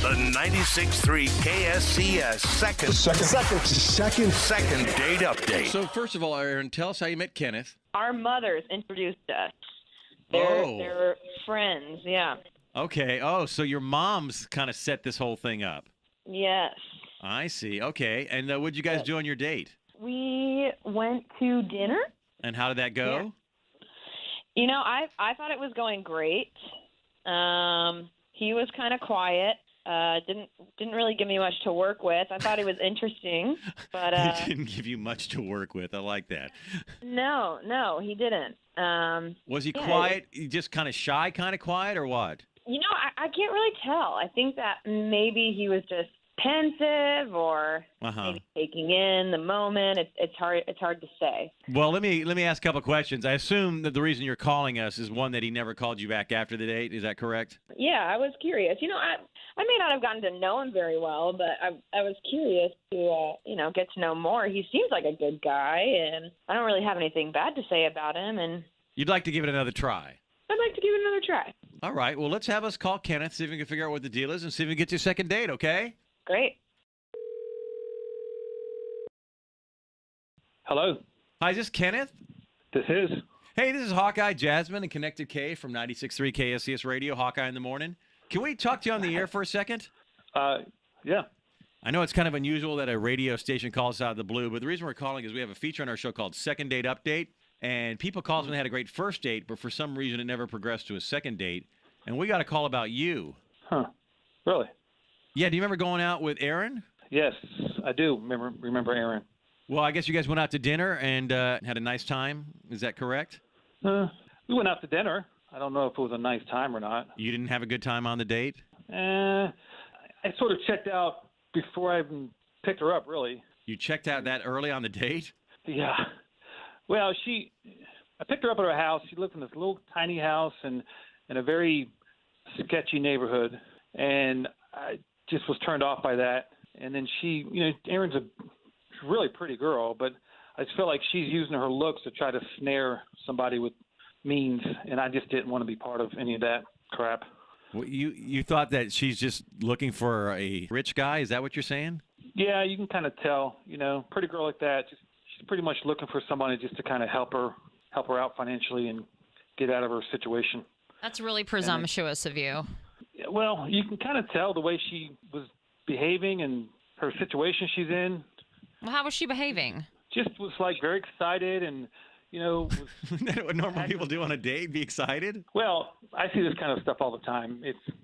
The 96.3 KSCS second date update. So first of all, Erin, tell us how you met Kenneth. Our mothers introduced us. Oh. They're friends, yeah. Okay. Oh, so your mom's kind of set this whole thing up. Yes. I see. Okay. And what'd you guys do on your date? We went to dinner. And how did that go? Yeah. You know, I thought it was going great. He was kind of quiet. Didn't really give me much to work with. I thought it was interesting, but He didn't give you much to work with. I like that. No, he didn't. Was he quiet? Just kind of shy, kind of quiet, or what? You know, I can't really tell. I think that maybe he was just pensive or maybe taking in the moment. It's hard to say. Well, let me ask a couple of questions. I assume that the reason you're calling us is one that he never called you back after the date. Is that correct? Yeah, I was curious. You know, I may not have gotten to know him very well, but I was curious to get to know more. He seems like a good guy, and I don't really have anything bad to say about him. And you'd like to give it another try? I'd like to give it another try. All right. Well, let's have us call Kenneth, see if we can figure out what the deal is, and see if we can get you a second date. Okay? Great. Hello. Hi, is this Kenneth? This is. Hey, this is Hawkeye, Jasmine, and Connected K from 96.3 KSCS Radio, Hawkeye in the Morning. Can we talk to you on the air for a second? Yeah. I know it's kind of unusual that a radio station calls us out of the blue, but the reason we're calling is we have a feature on our show called Second Date Update, and people call us when they had a great first date, but for some reason it never progressed to a second date, and we got a call about you. Huh. Really? Yeah, do you remember going out with Erin? Yes, I do remember Erin. Well, I guess you guys went out to dinner and had a nice time. Is that correct? We went out to dinner. I don't know if it was a nice time or not. You didn't have a good time on the date? I sort of checked out before I even picked her up, really. You checked out that early on the date? Yeah. Well, I picked her up at her house. She lived in this little tiny house in a very sketchy neighborhood, and I just was turned off by that. And then Erin's a really pretty girl, but I just feel like she's using her looks to try to snare somebody with means, and I just didn't want to be part of any of that crap. Well, you thought that she's just looking for a rich guy? Is that what you're saying? Yeah, you can kind of tell. Pretty girl like that. She's pretty much looking for somebody just to kind of help her out financially and get out of her situation. That's really presumptuous of you. Well, you can kind of tell the way she was behaving and her situation she's in. Well, how was she behaving? Just was like very excited and, was Isn't that what normal people do on a date? Be excited? Well, I see this kind of stuff all the time.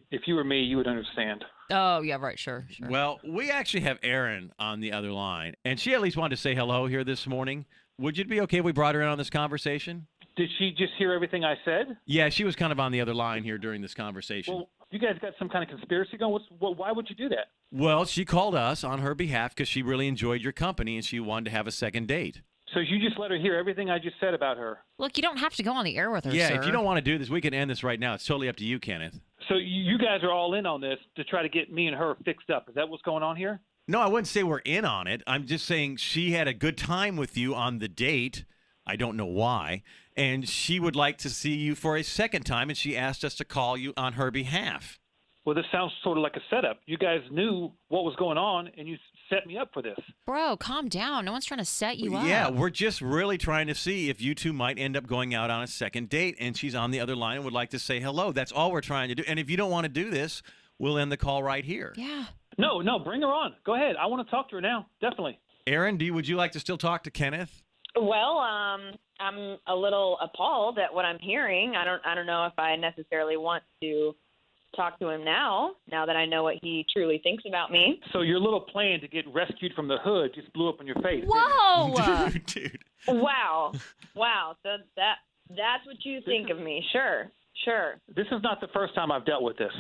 If you were me, you would understand. Oh, yeah, right, sure. Well, we actually have Erin on the other line, and she at least wanted to say hello here this morning. Would it be okay if we brought her in on this conversation? Did she just hear everything I said? Yeah, she was kind of on the other line here during this conversation. Well, you guys got some kind of conspiracy going? Why would you do that? Well, she called us on her behalf because she really enjoyed your company and she wanted to have a second date. So you just let her hear everything I just said about her? Look, you don't have to go on the air with her, Yeah, sir. if you don't want to do this, we can end this right now. It's totally up to you, Kenneth. So you guys are all in on this to try to get me and her fixed up. Is that what's going on here? No, I wouldn't say we're in on it. I'm just saying she had a good time with you on the date. I don't know why. And she would like to see you for a second time, and she asked us to call you on her behalf. Well, this sounds sort of like a setup. You guys knew what was going on, and you set me up for this. Bro, calm down. No one's trying to set you up. Yeah, we're just really trying to see if you two might end up going out on a second date, and she's on the other line and would like to say hello. That's all we're trying to do. And if you don't want to do this, we'll end the call right here. Yeah. No, bring her on. Go ahead. I want to talk to her now, definitely. Erin, would you like to still talk to Kenneth? Well, I'm a little appalled at what I'm hearing. I don't know if I necessarily want to talk to him now that I know what he truly thinks about me. So your little plan to get rescued from the hood just blew up in your face. Whoa! Dude. Wow. So that's what you think of me. Sure. This is not the first time I've dealt with this.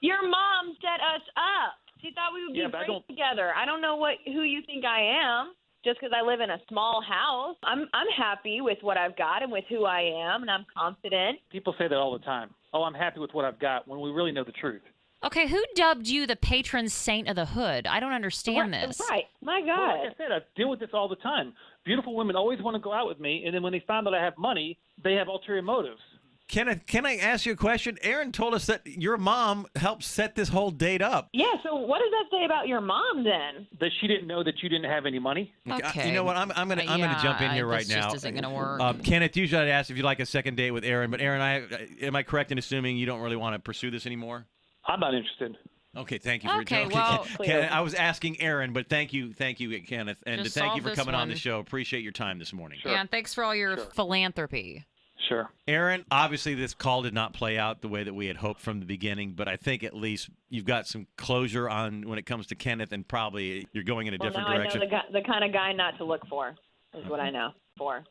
Your mom set us up. She thought we would be great together. I don't know who you think I am. Just because I live in a small house, I'm happy with what I've got and with who I am, and I'm confident. People say that all the time. Oh, I'm happy with what I've got, when we really know the truth. Okay, who dubbed you the patron saint of the hood? I don't understand this. Right. My God. Well, like I said, I deal with this all the time. Beautiful women always want to go out with me, and then when they find that I have money, they have ulterior motives. Kenneth, can I ask you a question? Erin told us that your mom helped set this whole date up. Yeah, so what does that say about your mom then? That she didn't know that you didn't have any money. Okay. You know what? I'm gonna jump in here right this now. just isn't gonna work. Kenneth, usually I'd ask if you'd like a second date with Erin, but Erin, am I correct in assuming you don't really want to pursue this anymore? I'm not interested. Okay, thank you for Okay, well, I was asking Erin, but thank you, Kenneth, and Just thank you solve for this coming on one. the show. Appreciate your time this morning. Sure. Yeah, and thanks for all your philanthropy. Sure. Erin, obviously this call did not play out the way that we had hoped from the beginning, but I think at least you've got some closure on when it comes to Kenneth, and probably you're going in a different direction. Now I know the kind of guy not to look for is what I know for.